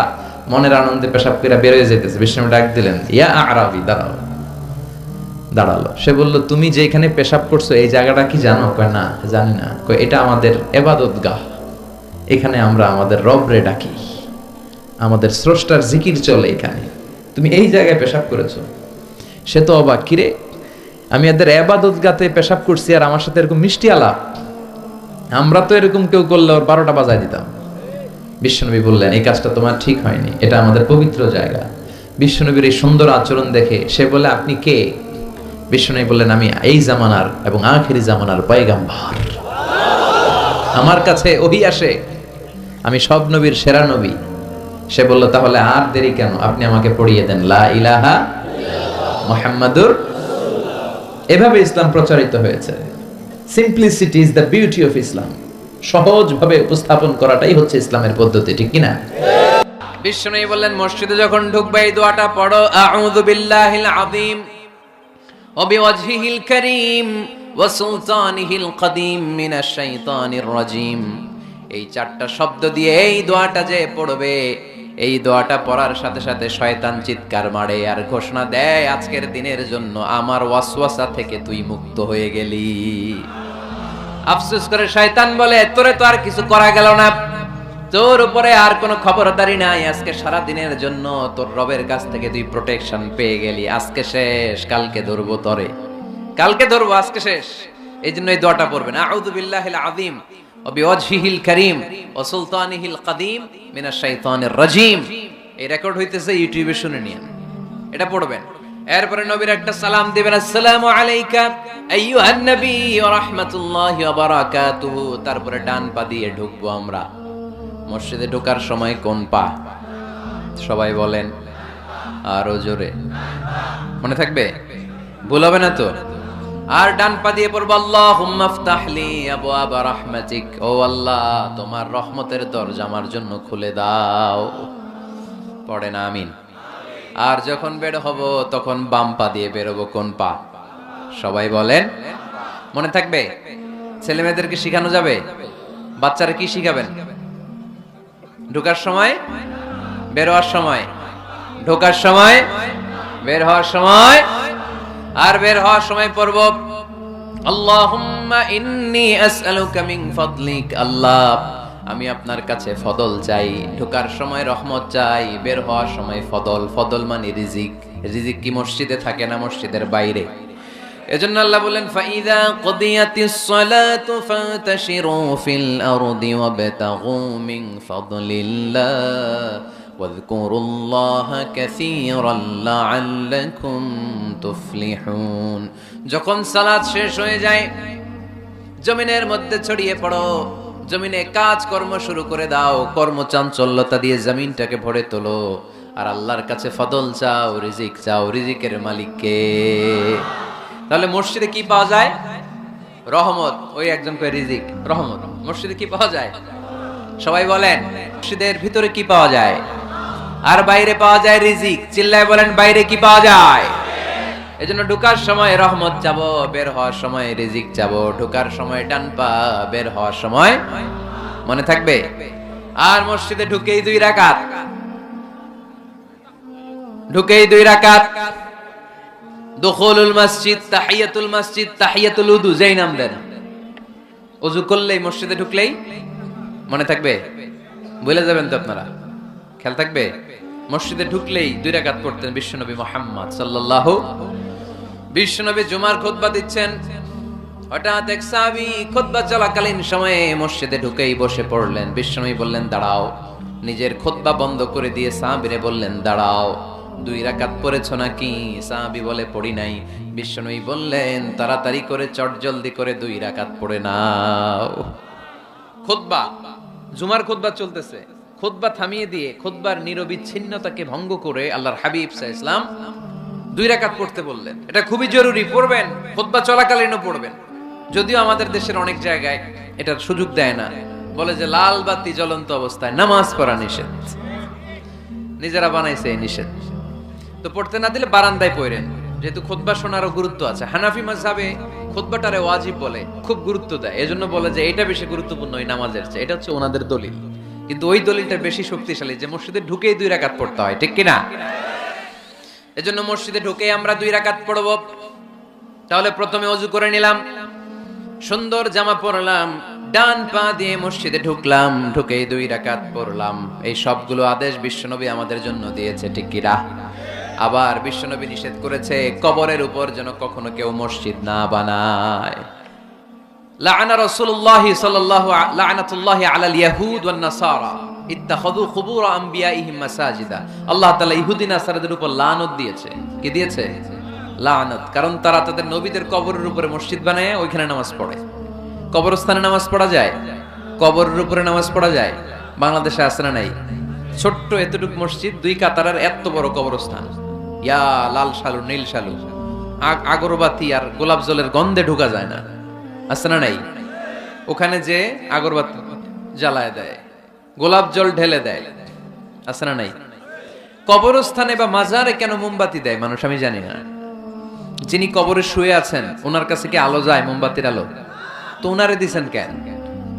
মনের আনন্দে পেশাব করে বের হয়ে যেতেছে। বিশ্বনবী ডাক দিলেন, ইয়া আরাবি, দাঁড়াও। দাঁড়ালো। সে বলল, তুমি যে এখানে পেশাব করছো এই জায়গাটা কি জানো? কয় না, জানি না। কয় এটা আমাদের ইবাদতগাহ, এখানে আমরা আমাদের রবরে ডাকি, আমাদের স্রষ্টার জিকির চলে এখানে, তুমি এই জায়গায় পেশাব করেছো। সে তো অবাক, কিরে আমি এদের ইবাদতগাতে পেশাব করছি আর আমার সাথে এরকম মিষ্টি আলাপ? আমরা তো এরকম কেউ করলে ওর 12টা বাজায় দিতাম। বিশ্বনবী বললেন, এই কাজটা তোমার ঠিক হয়নি, এটা আমাদের পবিত্র জায়গা। বিশ্বনবীর এই সুন্দর আচরণ দেখে সে বলে, আপনি কে? বিশ্বনবী বললেন, আমি এই জামানার এবং আখিরি জামানার পয়গাম্বর, আমার কাছে ওহী আসে, আমি সব নবীর সেরা নবী। সে বলল, তাহলে আর দেরি কেন, আপনি আমাকে পড়িয়ে দেন লা ইলাহা মুহাম্মাদুর। এভাবে ইসলাম প্রচারিত হয়েছে। Simplicity is the beauty of Islam. সহজভাবে উপস্থাপন করাটাই হচ্ছে ইসলামের পদ্ধতি, ঠিক কিনা? বিশ্বনবী বললেন মসজিদে যখন ঢুকবে এই দোয়াটা পড়ো, আউযু বিল্লাহিল আযীম ওয়া বিওয়াজহিল কারীম ওয়া সুলতানিহিল কদীম মিনাশ শাইতানির রাজীম। এই চারটা শব্দ দিয়ে এই দোয়াটা যে পড়বে, এই দোয়াটা পড়ার সাথে সাথে শয়তান চিৎকার মারে আর ঘোষণা দেয়, আজকের দিনের জন্য আমার ওয়াসওয়াসা থেকে তুই মুক্ত হয়ে গেলি। আফসোস করে শয়তান বলে, তোরে তো আর কিছু করা গেল না, তোর উপরে আর কোনো খবরদারি নাই, আজকে সারা দিনের জন্য তোর রবের কাছ থেকে তুই প্রোটেকশন পেয়ে গেলি, আজকে শেষ, কালকে ধরবো তরে, কালকে ধরবো, আজকে শেষ। এই জন্য এই দোয়াটা পড়বেন, আউযু বিল্লাহিল আযীম ওয়া বিওয়াজহিল কারীম ওয়া সুলতানিহিল কদীম মিনাশ শাইতানির রাজীম। এই রেকর্ড হইতেছে, ইউটিউবে শুনে নিন, এটা পড়বেন। এরপরে নবীর একটা সালাম দিবেন, আসসালামু আলাইকা আইয়ুহান নবী ওয়া রাহমাতুল্লাহি ওয়া বারাকাতুহু। তারপরে ডান পা দিয়ে ঢুকবো আমরা। মসজিদে ঢোকার সময় কোন পা? সবাই বলেন আরো জোরে, মনে থাকবে, ভুল হবে না তো? আর ডান পা দিয়ে পড়বো, আল্লাহুম্মা ইফতাহলি আবওয়াবা রাহমাতিক, ও আল্লাহ তোমার রহমতের দরজা আমার জন্য খুলে দাও। পড়েন আমিন। আর যখন বের হব তখন বাম পা দিয়ে বেরোবো, কোন পা? সবাই বলেন, মনে থাকবে? ছেলে মেয়েদেরকে শিখানো যাবে? বাচ্চারা কি শিখাবেন? ঢোকার সময়, বের হওয়ার সময়, ঢোকার সময়, বের হওয়ার সময়। আর বের হওয়ার সময় পড়ব, আল্লাহুম্মা ইন্নী আসআলুকা মিন ফাদলিক, আল্লাহ আমি আপনার কাছে ফদল চাই। ঢোকার সময় রহমত চাই, বের হওয়ার সময় ফদল। ফদল মানে রিজিক। রিজিক কি মসজিদে থাকে না মসজিদের বাইরে? এজন্য আল্লাহ বলেন, ফাইদা কুদিয়াতিস সালাতু ফান্তাশিরু ফিল আরদি ওয়াবতাগু মিন ফাদলিল্লাহ ওয়াযকুরুল্লাহা কাসীরান লাআল্লাকুম তুফলিহুন। যখন সালাত শেষ হয়ে যায়, জমিনের মধ্যে ছড়িয়ে পড়ো, জমিনে কাজ কর্ম শুরু করে দাও, কর্মচাঞ্চল্যতা দিয়ে জমিনটাকে ভরে তোলো, আর আল্লাহর কাছে ফদল চাও, রিজিক চাও। রিজিকের মালিক কে? তাহলে মসজিদে কি পাওয়া যায়? রহমত। ওই একজন কয় রিজিক, রহমত। মসজিদে কি পাওয়া যায়? সবাই বলেন, মসজিদের ভিতরে কি পাওয়া যায়? আর বাইরে পাওয়া যায় রিজিক। চিল্লায় বলেন, বাইরে কি পাওয়া যায়? এজন্য ঢোকার সময় রহমত চাবো, বের হওয়ার সময় রিজিক চাবো। ঢোকার সময় ডান পা, বের হওয়ার সময়, মনে থাকবে? আর মসজিদে ঢুকেই 2 রাকাত, ঢুকেই 2 রাকাত। দুখুলুল মসজিদ, তাহিয়াতুল মসজিদ, তাহিয়াতুল উযু, যেই নাম দেন। ওযু করলেই, মসজিদে ঢুকলেই, মনে থাকবে? ভুলে যাবেন তো আপনারা, খেয়াল থাকবে? মসজিদে ঢুকলেই 2 রাকাত পড়তেন বিশ্বনবী মুহাম্মদ সাল্লাল্লাহু। বিশ্বনবী জুমার খুতবা দিচ্ছেন, হঠাৎ এক সাহাবী খুতবা চলাকালীন সময়ে মসজিদে ঢুকেই বসে পড়লেন। বিশ্বনবী বললেন, দাঁড়াও। নিজের খুতবা বন্ধ করে দিয়ে সাহাবীরে বললেন, দাঁড়াও, 2 রাকাত পড়েছো নাকি? সাহাবী বলে, পড়ি নাই। বিশ্বনবী বললেন, তাড়াতাড়ি করে চটজলদি করে 2 রাকাত পড়ে নাও। খুতবা, জুমার খুতবা চলতেছে, খুতবা থামিয়ে দিয়ে খুতবার নিরবিচ্ছিন্নতাকে ভঙ্গ করে আল্লাহর হাবিব সাল্লাল্লাহু আলাইহি ওয়াসাল্লাম 2 রাকাত পড়তে বললেন। এটা খুবই জরুরি, পড়বেন, খুতবা চলাকালীনও পড়বেন। যদিও আমাদের দেশের অনেক জায়গায় এটার সুযোগ দেয় না, বলে যে লাল বাতি জ্বলন্ত অবস্থায় নামাজ পড়া নিষেধ। নিজেরা বানাইছে এই নিষেধ, তো পড়তে না দিলে বারান্দায় পড়েন, যেহেতু খুতবা শোনারও গুরুত্ব আছে। হানাফি মাযহাবে খুতবাটারে ওয়াজিব বলে, খুব গুরুত্ব দেয়। এজন্য বলে যে এটা বেশি গুরুত্বপূর্ণ ওই নামাজের চেয়ে। এটা হচ্ছে ওনাদের দলিল, কিন্তু ওই দলিলটা বেশি শক্তিশালী যে মসজিদে ঢুকেই 2 রাকাত পড়তে হয়, ঠিক কিনা? এজন্য মসজিদে ঢুকেই আমরা 2 রাকাত পড়ব। তাহলে প্রথমে ওযু করে নিলাম, সুন্দর জামা পরলাম, ডান পা দিয়ে মসজিদে ঢুকলাম, ঢুকেই 2 রাকাত পড়লাম। এই সবগুলো আদেশ বিশ্বনবী আমাদের জন্য দিয়েছে, ঠিক কিনা? আবার বিশ্বনবী নিষেধ করেছে কবরের উপর যেন কখনো কেউ মসজিদ না বানায়। লাআনা রাসূলুল্লাহি সাল্লাল্লাহু লাআনাতুল্লাহি আলাল ইয়াহুদ ওয়ান নাসারা ইত্তাখাযু কুবুর আমবিয়াইহিম মাসাজিদা। আল্লাহ তাআলা ইহুদি নাসারাদের উপর লানত দিয়েছে। কি দিয়েছে? লানত। কারণ তারা তাদের নবীদের কবরের উপরে মসজিদ বানায়, ওইখানে নামাজ পড়ে। কবরস্থানে নামাজ পড়া যায়? কবরের উপরে নামাজ পড়া যায়? বাংলাদেশে আছে না নাই? ছোট্ট এতটুক মসজিদ, 2 কাতারের এত বড় কবরস্থান। ইয়া লাল শালু, নীল শালু, আগরবাতি আর গোলাপ জলের গন্ধে ঢোকা যায় না, আছে না নাই? ওখানে যে আগরবাতি জ্বালায় দেয়, গোলাপ জল ঢেলে দেয়, আছে না নাই? কবরস্থানে বা মাজারে কেন মোমবাতি দেয় মানুষ আমি জানি না। যিনি কবরে শুয়ে আছেন ওনার কাছে কি আলো যায়, মোমবাতির আলো? তো ওনারে দিছেন কেন?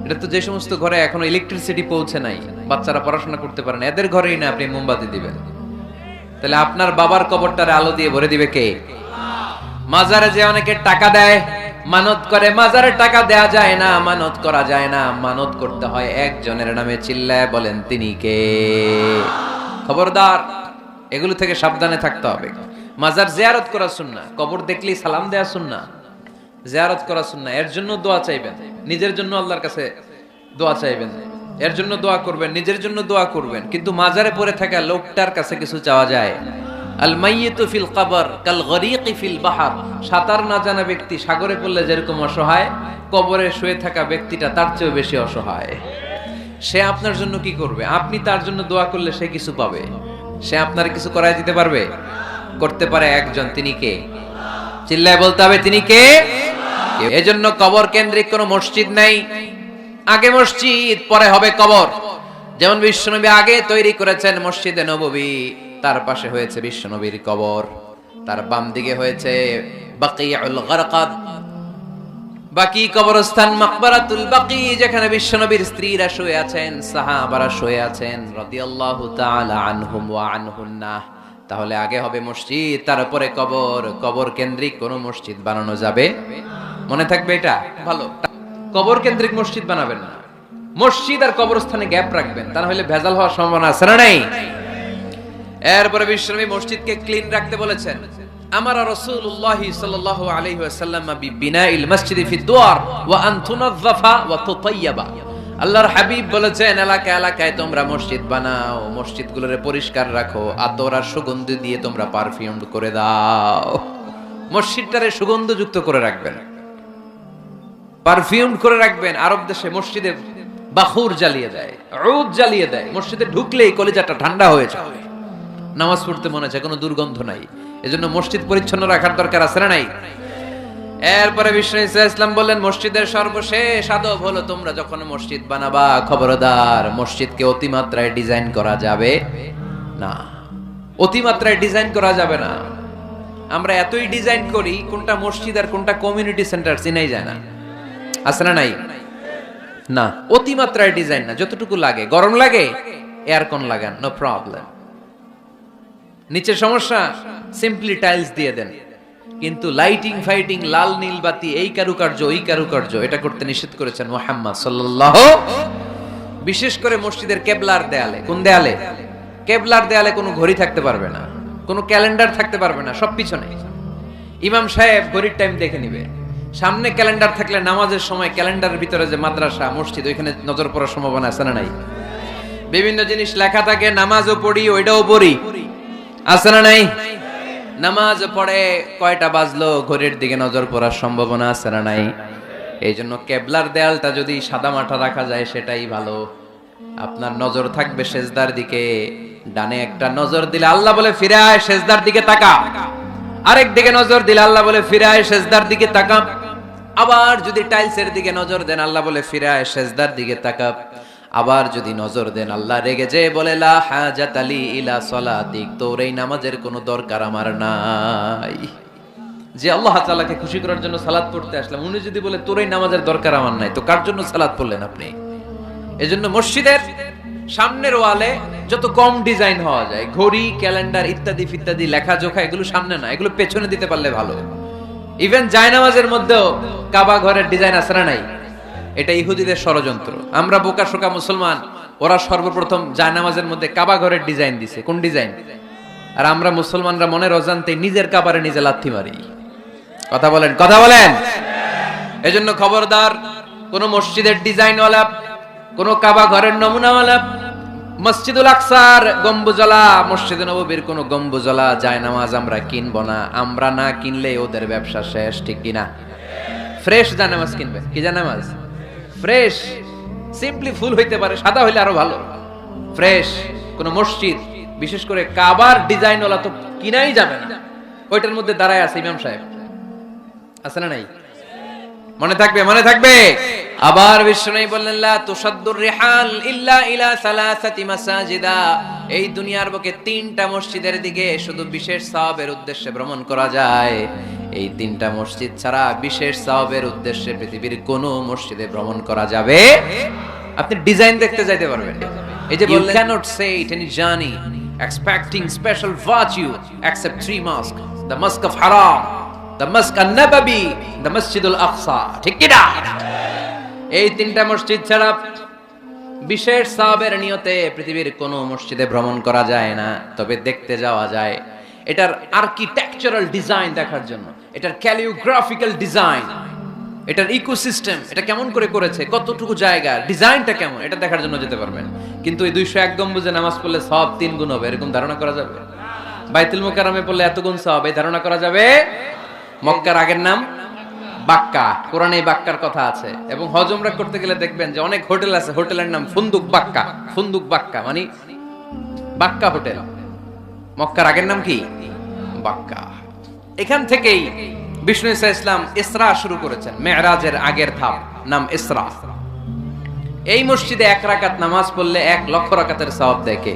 এটা তো যে সমস্ত ঘরে এখনো ইলেকট্রিসিটি পৌঁছে নাই, বাচ্চারা পড়াশোনা করতে পারে না, এদের ঘরেই না আপনি মোমবাতি দিবেন? তাহলে আপনার বাবার কবরটারে আলো দিয়ে ভরে দিবে কে? মাজারে যে অনেকে টাকা দেয়, মানত করে, মাজারে টাকা দেয়া যায় না, মানত করা যায় না, মানত করতে হয় একজনের নামে। চিল্লায় বলেন তিনি কে? খবরদার, এগুলো থেকে সাবধানে থাকতে হবে। মাজার জিয়ারত করা সুন্নাহ, কবর দেখলেই সালাম দেয়া সুন্নাহ, জিয়ারত করা সুন্নাহ। এর জন্য দোয়া চাইবেন, নিজের জন্য আল্লাহর কাছে দোয়া চাইবেন, এর জন্য দোয়া করবেন, নিজের জন্য দোয়া করবেন। কিন্তু মাজারে পড়ে থাকা লোকটার কাছে কিছু চাওয়া যায়? আল মাইয়িতু ফিল কবর কাল গরীকি ফিল বাহর। সাঁতার না জানা ব্যক্তি সাগরে পড়লে যেরকম অসহায়, কবরে শুয়ে থাকা ব্যক্তিটা তার চেয়েও বেশি অসহায়। সে আপনার জন্য কি করবে? আপনি তার জন্য দোয়া করলে সে কিছু পাবে। সে আপনার কিছু করায় দিতে পারবে? করতে পারে একজন, তিনি কে? চিল্লায় বলতে হবে তিনি কে? এজন্য কবর কেন্দ্রিক কোনো মসজিদ নাই। আগে মসজিদ, পরে হবে কবর। যেমন বিশ্বনবী আগে তৈরি করেছেন মসজিদে নববী, তার পাশে হয়েছে বিশ্বনবীর কবর, তার বাম দিকে হয়েছে বাকিউল গারকাদ, বাকি কবরস্থান মাকবারাতুল বাকি, যেখানে বিশ্বনবীর স্ত্রীরা শুয়ে আছেন, সাহাবারা শুয়ে আছেন রাদিয়াল্লাহু তাআলা আনহুম ওয়া আনহুন্নাহ। তাহলে আগে হবে মসজিদ, তারপরে কবর। কবর কেন্দ্রিক কোন মসজিদ বানানো যাবে? মনে থাকবে এটা ভালো। কবর কেন্দ্রিক মসজিদ বানাবেন না, মসজিদ আর কবরস্থানে গ্যাপ রাখবেন, তা না হলে ভেজাল হওয়ার সম্ভাবনা আছে না নাই? এরপরে বিশ্বনবী মসজিদকে ক্লিন রাখতে বলেছেন। আমারা রাসূলুল্লাহ সাল্লাল্লাহু আলাইহি ওয়াসাল্লাম বিবিনাইল মসজিদি ফি দুয়ার ওয়া আন তুনাযযাফা ওয়া তুতায়্যাবা। আল্লাহর হাবিব বলেছেন, এলাকায় এলাকায় তোমরা মসজিদ বানাও, মসজিদগুলোরে পরিষ্কার রাখো, আতর আর সুগন্ধি দিয়ে তোমরা পারফিউম করে দাও। মসজিদটারে সুগন্ধযুক্ত করে রাখবেন, পারফিউম করে রাখবেন। আরব দেশে মসজিদে বাখুর জ্বালিয়ে দেয়, উদ জ্বালিয়ে দেয়, মসজিদে ঢুকলেই কলিজাটা ঠান্ডা হয়ে যায়, নামাজ পড়তে মনে হয়, কোনো দুর্গন্ধ নাই। এজন্য মসজিদ পরিচ্ছন্ন রাখার দরকার আছে না নাই? এরপরে বিষ্ণু ইসলাম বললেন, মসজিদের সর্বশেষ আদব হলো তোমরা যখন মসজিদ বানাবা, খবরদার মসজিদকে অতিমাত্রায় ডিজাইন করা যাবে না। অতিমাত্রায় ডিজাইন করা যাবে না। আমরা এতই ডিজাইন করি, কোনটা মসজিদ আর কোনটা কমিউনিটি সেন্টার চিনাই যায় না। আছে না নাই? না, অতিমাত্রায় ডিজাইন না, যতটুকু লাগে। গরম লাগে, এয়ারকন লাগান, নো প্রবলেম। নিচের সমস্যা, সিম্পলি টাইলস দিয়ে দেন। কিন্তু লাইটিং ফাইটিং, লাল নীল বাতি, এই কারুকার্য ওই কারুকার্য, এটা করতে নিষেধ করেছেন মুহাম্মদ সাল্লাল্লাহু। বিশেষ করে মসজিদের কেবলার দেয়ালে। কোন দেয়ালে? কেবলার দেয়ালে কোনো ঘড়ি থাকতে পারবে না, কোনো ক্যালেন্ডার থাকতে পারবে না, সব পিছনে। ইমাম সাহেব ঘড়ির টাইম দেখে নিবে। সামনে ক্যালেন্ডার থাকলে নামাজের সময় ক্যালেন্ডারের ভিতরে যে মাদ্রাসা মসজিদ, ওইখানে নজর পড়ার সম্ভাবনা আছে না নাই? বিভিন্ন জিনিস লেখা থাকে, নামাজও পড়ি, ওইটাও পড়ি, আছে না নাই? নামাজ পড়ে কয়টা বাজলো, ঘড়ির দিকে নজর পড়ার সম্ভাবনা আছে না নাই? এই জন্য কেবলার দেয়ালটা যদি সাদা মাঠা রাখা যায় সেটাই ভালো। আপনার নজর থাকবে সেজদার দিকে। ডানে একটা নজর দিলে আল্লাহ বলে ফিরে আয়, সেজদার দিকে তাকা। আরেক দিকে নজর দিলে আল্লাহ বলে ফিরে আয়, সেজদার দিকে তাকা। আবার যদি টাইলসের দিকে নজর দেন, আল্লাহ বলে ফিরে আয়, সেজদার দিকে তাকা। আবার যদি নজর দেন, আল্লাহ রেগে যে বলে লা হাজাত আলী ইলা সলাতিক, তোর এই নামাজের কোনো দরকার আমার নাই। যে আল্লাহ তাআলাকে খুশি করার জন্য সালাত পড়তে আসলাম, উনি যদি বলে তোর এই নামাজের দরকার আমার নাই, তো কার জন্য সালাত পড়লেন আপনি? এজন্য মসজিদের সামনের ওয়ালে যত কম ডিজাইন হওয়া যায়, ঘড়ি, ক্যালেন্ডার ইত্যাদি ইত্যাদি, লেখাজোখা, এগুলো সামনে না, এগুলো পেছনে দিতে পারলে ভালো। ইভেন জায়নামাজের মধ্যেও কাবা ঘরের ডিজাইন আছে না নাই? এটা ইহুদিদের ষড়যন্ত্র। আমরা বোকা শোকা মুসলমান, ওরা সর্বপ্রথম জায়নামাজের মধ্যে কাবা ঘরের ডিজাইন দিছে। কোন ডিজাইন? আর আমরা মুসলমানরা মনের অজান্তে নিজের কাবারে নিজে লাথি মারি। কথা বলেন, কথা বলেন। এজন্য খবরদার, কোন মসজিদের ডিজাইনওয়ালা, কোন কাবা ঘরের নমুনাওয়ালা, মসজিদুল আকসার গম্বুজলা, মসজিদে নববীর কোন গম্বুজলা জায়নামাজ আমরা কিনবো না। আমরা না কিনলে ওদের ব্যবসা শেষ, ঠিক কিনা? ফ্রেশ জায়নামাজ কিনবে। কি জায়নামাজ? ফ্রেশ, সিম্পলি ফুল হইতে পারে, সাদা হইলে আরো ভালো। ফ্রেশ কোন মসজিদ, বিশেষ করে কাবার ডিজাইনওয়ালা তো কিনাই যাবে না। ওইটার মধ্যে দাঁড়ায় আছে ইমাম সাহেব, আছে না নাই? মনে থাকবে, মনে থাকবে। আবার বিষ্ণু বললেন লা তুসাদ্দুর রিহাল ইল্লা ইলা সালাসাতি মাসাজিদা, এই দুনিয়ার বুকে তিনটা মসজিদের দিকে শুধু বিশেষ সওয়াবের উদ্দেশ্যে ভ্রমণ করা যায়। এই তিনটা মসজিদ ছাড়া বিশেষ সওয়াবের উদ্দেশ্যে পৃথিবীর কোনো মসজিদে ভ্রমণ করা যাবে। আপনি ডিজাইন দেখতে যাইতে পারবেন। এই যে বললেন you cannot say it any journey expecting special virtue except three mosques, the mosque of Haram, the mosque an-Nabawi, the Masjid al-Aqsa, ঠিক কি না? এই তিনটা মসজিদ ছাড়া বিশেষ সওয়াবের নিয়তে পৃথিবীর কোনো মসজিদে ভ্রমণ করা যায় না, তবে দেখতে যাওয়া যায়। এটার আর্কিটেকচারাল ডিজাইন দেখার জন্য, এটার ক্যালিওগ্রাফিক্যাল ডিজাইন, এটার ইকোসিস্টেম, এটা কেমন করে করেছে, কতটুকু জায়গা, ডিজাইনটা কেমন, এটা দেখার জন্য যেতে পারবেন। কিন্তু এই 201 গম্বুজে নামাজ পড়লে সওয়াব 3 গুণ হবে, এরকম ধারণা করা যাবে? বাইতুল মুকাররমে পড়লে এত গুণ সওয়াব, এই ধারণা করা যাবে? মক্কার আগের নাম বাক্কা, কোরআনে বাক্কার কথা আছে। এবং হজ উমরা করতে গেলে দেখবেন যে অনেক হোটেল আছে, হোটেলের নাম ফুন্দুক বাক্কা। ফুন্দুক বাক্কা মানে বাক্কা হোটেল। মক্কার আগের নাম কি? বাক্কা। এখান থেকেই বিষ্ণু ঈসা ইসলাম ইসরা শুরু করেছেন, মেরাজের আগের ধাপ, নাম ইসরা। এই মসজিদে 1 রাকাত নামাজ পড়লে 1 লক্ষ রাকাতের সওয়াব দেয় কে?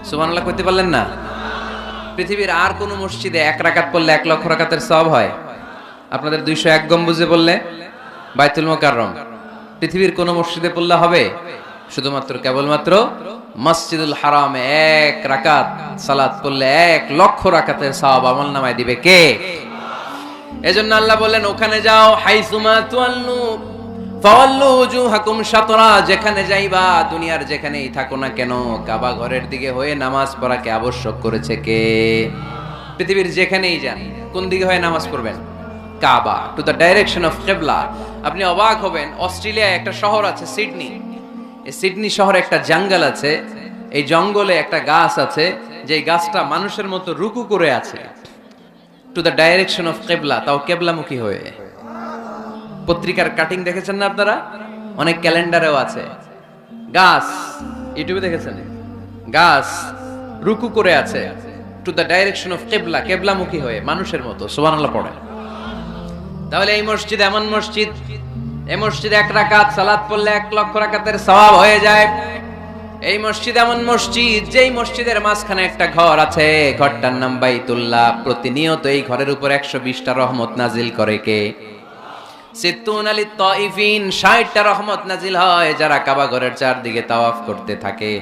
সুবহানাল্লাহ কইতে পারলেন না? পৃথিবীর আর কোন মসজিদে 1 রাকাত পড়লে 1 লক্ষ রাকাতের সওয়াব হয়? আপনাদের 201 গম্বুজে বললে, বাইতুল মুকাররম, পৃথিবীর কোন মসজিদে পড়লে হবে? শুধুমাত্র কেবলমাত্র মসজিদুল হারামে 1 রাকাত সালাত পড়লে 1 লক্ষ রাকাতের সওয়াব আমলনামায় দিবে কে? এজন্য আল্লাহ বললেন ওখানে যাও, হাইসুমা তুয়াল্লু ফাওয়াল্লু ওজুহাকুম শাতরা, যেখানে যাইবা, দুনিয়ার যেখানেই থাকো না কেন, কাবা ঘরের দিকে হয়ে নামাজ পড়াকে আবশ্যক করেছে কে? পৃথিবীর যেখানেই যান, কোন দিকে হয়ে নামাজ পড়বেন? কাবা, টু দ্য ডাইরেকশন অফ কিবলা। আপনি অবাক হবেন, অস্ট্রেলিয়ায় একটা শহর আছে সিডনি, এই সিডনি শহরে একটা জঙ্গল আছে, এই জঙ্গলে একটা গাছ আছে, যে গাছটা মানুষের মতো রুকু করে আছে, টু দ্য ডাইরেকশন অফ কিবলা, তাও কিবলামুখী হয়ে। পত্রিকার কাটিং দেখেছেন না আপনারা? অনেক ক্যালেন্ডারেও আছে। গাছ, ইউটিউবে দেখেছেন, গাছ রুকু করে আছে টু দ্য ডাইরেকশন অফ কিবলা, কিবলামুখী হয়ে, মানুষের মতো। সুবহানাল্লাহ পড়ে। তাহলে এই মসজিদ এমন মসজিদ, এই মসজিদে 1 রাকাত সালাত পড়লে 1 লক্ষ রাকাতের সওয়াব হয়ে যায়। এই মসজিদ এমন মসজিদ, যেই মসজিদের মাঝখানে একটা ঘর আছে, ঘরটার নাম বাইতুল্লাহ। প্রতিনিয়ত এই ঘরের উপর 120টা রহমত নাজিল করে কে? সিত্তুন আলিত তাইফিন, 60টা রহমত নাজিল হয় যারা কাবা ঘরের চারদিকে তাওয়াফ করতে থাকে।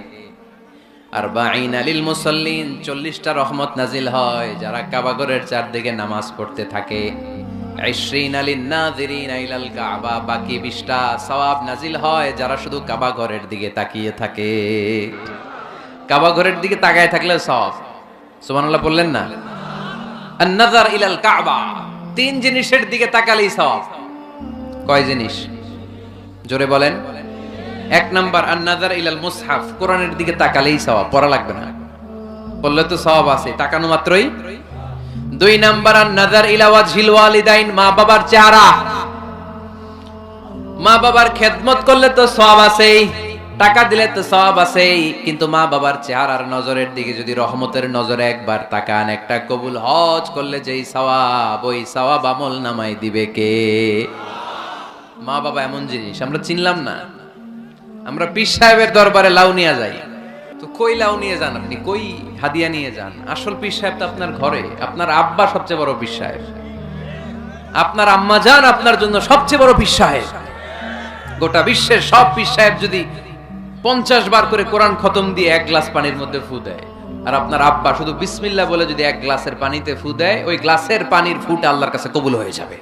আরবাঈন আলিল মুসাল্লিন, 40টা রহমত নাজিল হয় যারা কাবা ঘরের চারদিকে নামাজ পড়তে থাকে। 20 আলিন নাযিরিন ইলাল কাবা, বাকি 20টা সওয়াব নাজিল হয় যারা শুধু কাবা ঘরের দিকে তাকিয়ে থাকে। কাবা ঘরের দিকে তাকায় থাকলে সওয়াব। সুবহানাল্লাহ বললেন না? আন-নাযার ইলাল কাবা, 3 জিনিসের দিকে তাকালেই সওয়াব। কয় জিনিস? জোরে বলেন। 1 নাম্বার আন-নাযার ইলাল মুসহাফ, কোরআনের দিকে তাকালেই সওয়াব, পড়া লাগবে না, পড়লে তো সওয়াব আছে, তাকানো মাত্রই। 2 নাম্বার আন-নাযার ইলা ওয়াজহিল ওয়ালিদাইন, মা বাবার চেহারা, মা বাবার খেদমত করলে তো সওয়াব আছেই, টাকা দিলে তো সওয়াব আছেই, কিন্তু মা বাবার চেহারার নজরের দিকে যদি রহমতের নজরে একবার তাকান, একটা কবুল হজ করলে যেই সওয়াব, ওই সওয়াব আমল নামায় দিবে কে? মা বাবা এমন জিনিস আমরা চিনলাম না। আমরা পীর সাহেবের দরবারে লাউ নিয়ে যাই, তো কই লাউ নিয়ে যান আপনি, কই হাদিয়া নিয়ে যান? আসল পীর সাহেব তো আপনার ঘরে। আপনার আব্বা সবচেয়ে বড় পীর সাহেব, আপনার আম্মা জান আপনার জন্য সবচেয়ে বড় পীর সাহেব। গোটা বিশ্বের সব পীর সাহেব যদি 50 বার করে কোরআন খতম দিয়ে 1 গ্লাস পানির মধ্যে ফু দেয়, আর আপনার আব্বা শুধু বিসমিল্লাহ বলে যদি 1 গ্লাসের পানিতে ফু দেয়, ওই গ্লাসের পানির ফুটা আল্লাহর কাছে কবুল হয়ে যাবে।